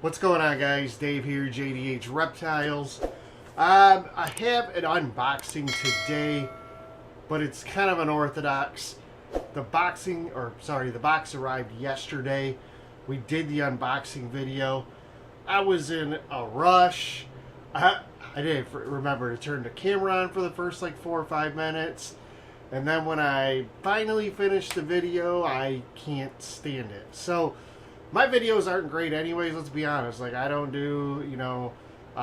What's going on, guys? Dave here, JDH Reptiles. I have an unboxing today, but it's kind of unorthodox. The box arrived yesterday. We did the unboxing video. I was in a rush. I didn't remember to turn the camera on for the first like 4 or 5 minutes. And then when I finally finished the video, I can't stand it. So my videos aren't great anyways, let's be honest. Like, I don't do, a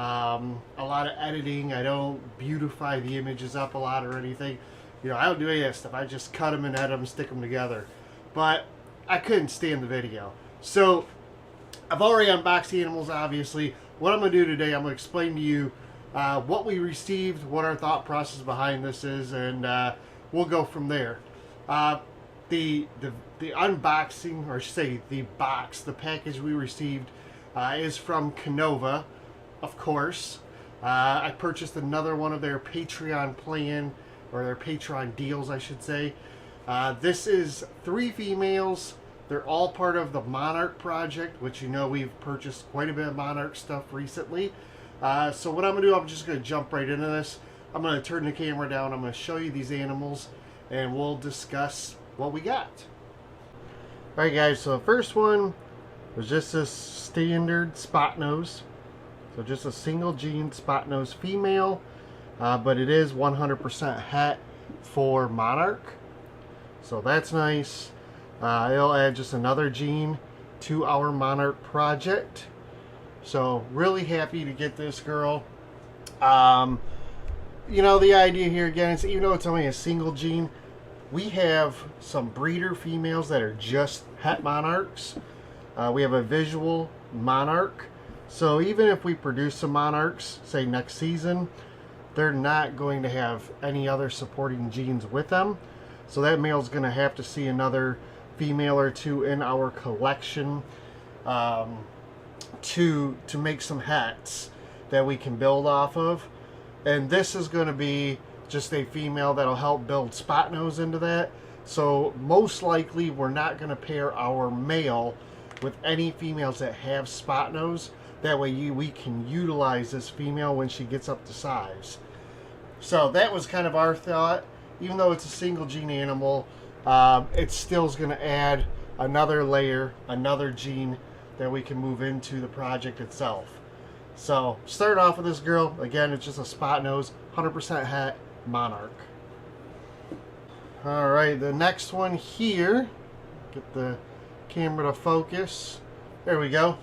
lot of editing. I don't beautify the images up a lot or anything. I don't do any of that stuff. I just cut them and edit them, stick them together. But I couldn't stand the video. So I've already unboxed the animals, obviously. What I'm going to do today, I'm going to explain to you what we received, what our thought process behind this is, and we'll go from there. The unboxing, or I should say the box, the package we received is from Canova, of course. I purchased another one of their Patreon plan, or their Patreon deals, I should say. This is 3 females. They're all part of the Monarch project, which we've purchased quite a bit of Monarch stuff recently. So what I'm going to do, I'm just going to jump right into this. I'm going to turn the camera down. I'm going to show you these animals, and we'll discuss what we got. Alright guys, so the first one was just a standard spot nose. So just a single gene spot nose female, but it is 100% het for Monarch. So that's nice. It'll add just another gene to our Monarch project. So really happy to get this girl. The idea here again is, even though it's only a single gene, we have some breeder females that are just het monarchs. We have a visual monarch. So even if we produce some monarchs, say next season, they're not going to have any other supporting genes with them. So that male's going to have to see another female or two in our collection to make some hets that we can build off of. And this is going to be just a female that'll help build spot nose into that. So most likely we're not going to pair our male with any females that have spot nose. That way we can utilize this female when she gets up to size. So that was kind of our thought. Even though it's a single gene animal, it still is going to add another layer, another gene that we can move into the project itself. So start off with this girl. Again, it's just a spot nose, 100% het Monarch. Alright, the next one here, get the camera to focus. There we go.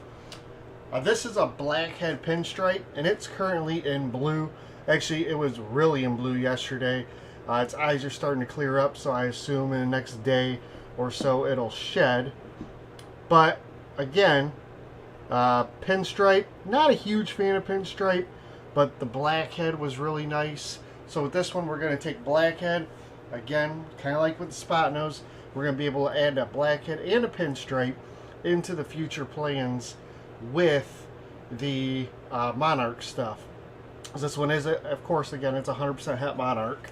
This is a blackhead pinstripe, and it's currently in blue. Actually, it was really in blue yesterday. Its eyes are starting to clear up, so I assume in the next day or so it'll shed. But again, pinstripe, not a huge fan of pinstripe, but the blackhead was really nice. So with this one, we're going to take blackhead. Again, kind of like with the spot nose, we're going to be able to add a blackhead and a pinstripe into the future plans with the Monarch stuff. This one is, of course, again, it's 100% het Monarch.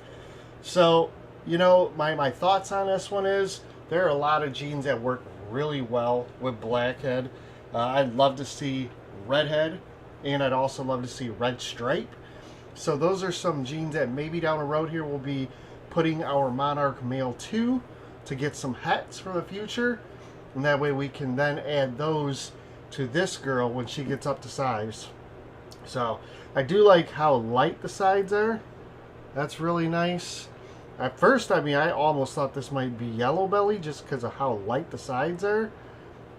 So, my thoughts on this one is, there are a lot of genes that work really well with blackhead. I'd love to see redhead, and I'd also love to see red stripe. So those are some genes that maybe down the road here we'll be putting our Monarch male to get some hets for the future. And that way we can then add those to this girl when she gets up to size. So I do like how light the sides are. That's really nice. At first, I almost thought this might be yellow belly just because of how light the sides are.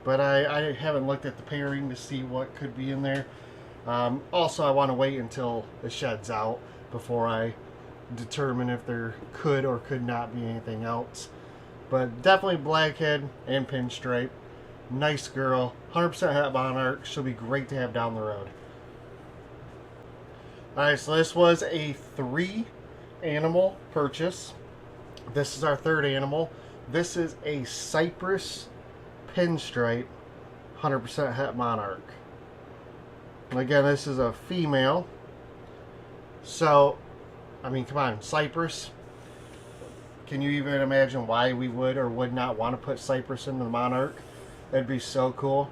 But I haven't looked at the pairing to see what could be in there. Also, I want to wait until it sheds out before I determine if there could or could not be anything else. But definitely blackhead and pinstripe. Nice girl. 100% het Monarch. She'll be great to have down the road. Alright, so this was a 3 animal purchase. This is our 3rd animal. This is a Cypress pinstripe 100% het Monarch. Again, this is a female. So, come on, Cypress. Can you even imagine why we would or would not want to put Cypress in the Monarch? That'd be so cool.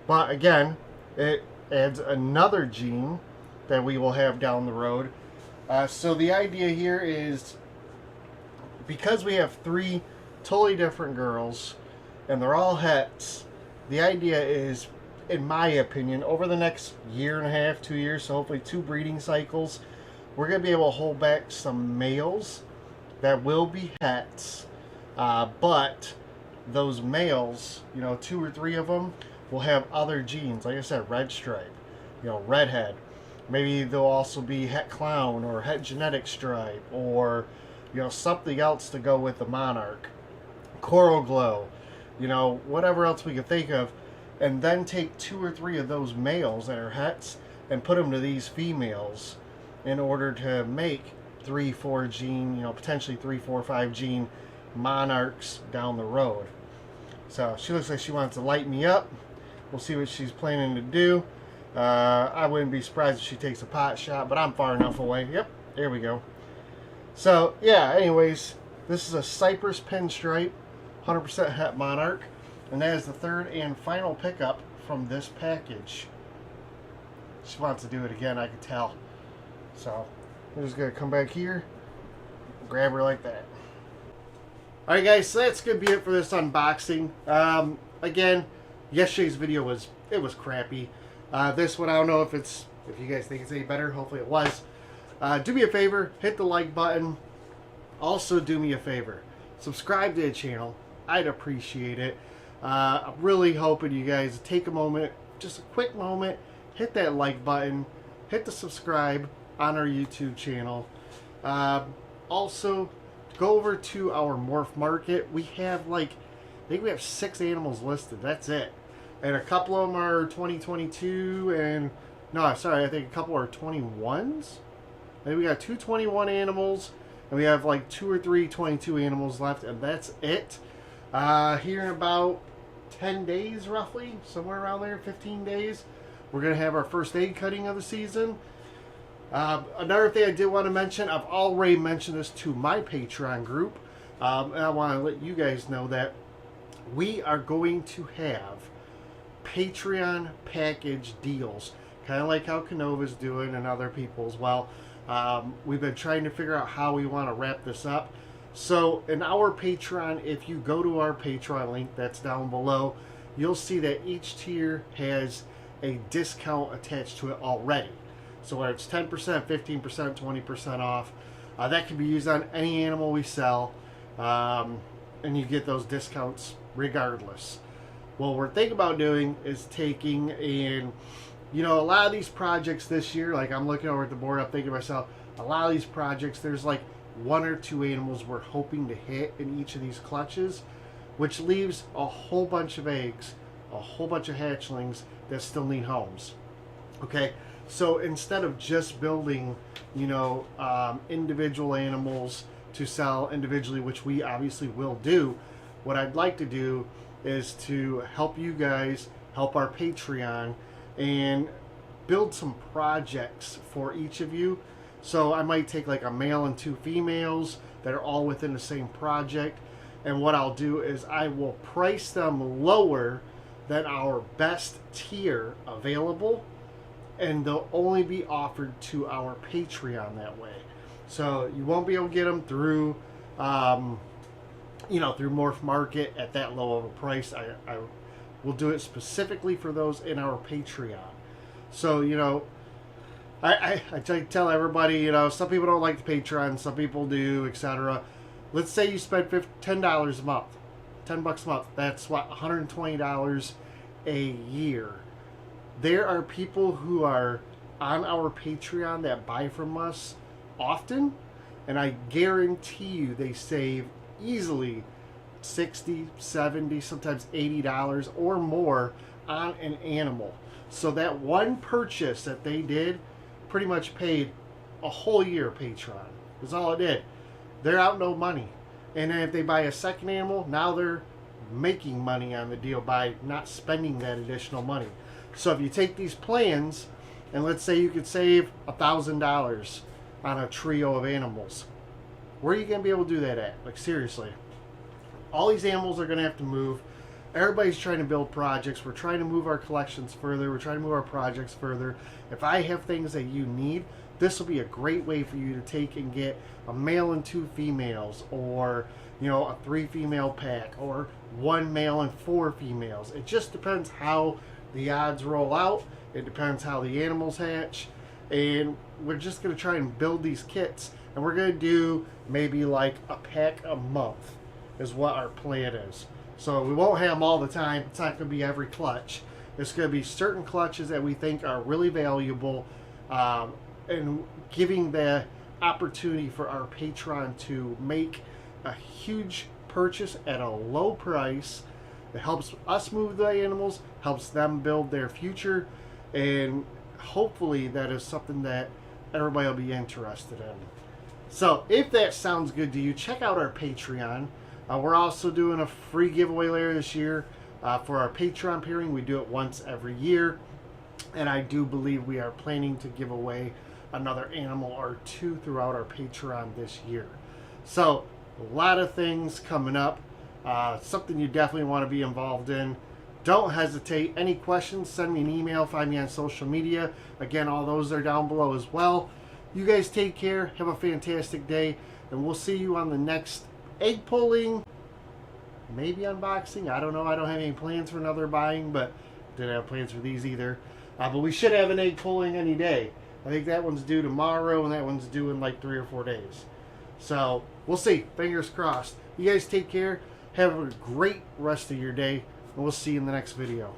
But again, it adds another gene that we will have down the road. So the idea here is, because we have 3 totally different girls and they're all hets, the idea is, in my opinion, over the next year and a half, 2 years, so hopefully 2 breeding cycles, we're going to be able to hold back some males that will be hets, but those males, you know, 2 or 3 of them will have other genes. Like I said, red stripe, you know, redhead. Maybe they'll also be het clown or het genetic stripe, or, you know, something else to go with the Monarch, coral glow, you know, whatever else we could think of, and then take 2 or 3 of those males that are hets and put them to these females in order to make 3, 4 gene, you know, potentially 3, 4, 5 gene Monarchs down the road. So she looks like she wants to light me up. We'll see what she's planning to do. I wouldn't be surprised if she takes a pot shot, but I'm far enough away. Yep, there we go. So yeah, anyways, this is a Cypress Pinstripe 100% het Monarch, and that is the 3rd and final pickup from this package. She wants to do it again, I can tell. So I'm just gonna come back here, grab her like that. Alright guys, so that's gonna be it for this unboxing. Again, yesterday's video was crappy. This one, I don't know if you guys think it's any better. Hopefully it was. Do me a favor, hit the like button. Also do me a favor, subscribe to the channel. I'd appreciate it. I'm really hoping you guys take a moment, just a quick moment, hit that like button, hit the subscribe on our YouTube channel. Also, go over to our Morph Market. We have I think we have 6 animals listed. That's it. And a couple of them are 2022 and, no, sorry, I think a couple are 21s. I think we got 2 21 animals and we have like 2 or 3 22 animals left, and that's it. Here in about 10 days roughly, somewhere around there, 15 days, we're going to have our first egg cutting of the season. Another thing I did want to mention, I've already mentioned this to my Patreon group, and I want to let you guys know that we are going to have Patreon package deals, kind of like how Canova's doing and other people as well. We've been trying to figure out how we want to wrap this up. So in our Patreon, if you go to our Patreon link that's down below, you'll see that each tier has a discount attached to it already. So whether it's 10%, 15%, 20% off, that can be used on any animal we sell, and you get those discounts regardless. What we're thinking about doing is taking in, you know, a lot of these projects this year, like I'm looking over at the board, I'm thinking to myself, a lot of these projects, there's like 1 or 2 animals we're hoping to hit in each of these clutches, which leaves a whole bunch of eggs, a whole bunch of hatchlings that still need homes. Okay, so instead of just building, you know, individual animals to sell individually, which we obviously will do, what I'd like to do is to help you guys, help our Patreon, and build some projects for each of you. So I might take like a male and 2 females that are all within the same project, and what I'll do is I will price them lower than our best tier available, and they'll only be offered to our Patreon that way. So you won't be able to get them through you know, through Morph Market at that low of a price. I will do it specifically for those in our Patreon. So, you know, I tell everybody, you know, some people don't like the Patreon, some people do, etc. Let's say you spend $10 a month, $10 a month. That's what, $120 a year. There are people who are on our Patreon that buy from us often, and I guarantee you they save easily $60, $70, sometimes $80 or more on an animal. So that one purchase that they did pretty much paid a whole year of Patreon. That's all it did. They're out no money. And then if they buy a second animal, now they're making money on the deal by not spending that additional money. So if you take these plans, and let's say you could save $1,000 on a trio of animals, where are you going to be able to do that at? Like, seriously. All these animals are going to have to move. Everybody's trying to build projects. We're trying to move our collections further. We're trying to move our projects further. If I have things that you need, this will be a great way for you to take and get a male and 2 females, or a 3 female pack, or 1 male and 4 females. It just depends how the odds roll out. It depends how the animals hatch, and we're just going to try and build these kits, and we're going to do maybe like a pack a month is what our plan is. So we won't have them all the time. It's not going to be every clutch. It's going to be certain clutches that we think are really valuable, and giving the opportunity for our patron to make a huge purchase at a low price. It helps us move the animals, helps them build their future, and hopefully that is something that everybody will be interested in. So if that sounds good to you, check out our Patreon. We're also doing a free giveaway later this year for our Patreon pairing. We do it once every year, and I do believe we are planning to give away another animal or 2 throughout our Patreon this year. So a lot of things coming up, something you definitely want to be involved in. Don't hesitate. Any questions, send me an email, find me on social media. Again, all those are down below as well. You guys take care, have a fantastic day, and we'll see you on the next egg pulling, maybe unboxing. I don't know. I don't have any plans for another buying, but didn't have plans for these either. But we should have an egg pulling any day. I think that one's due tomorrow, and that one's due in like 3 or 4 days. So we'll see. Fingers crossed. You guys take care. Have a great rest of your day, and we'll see you in the next video.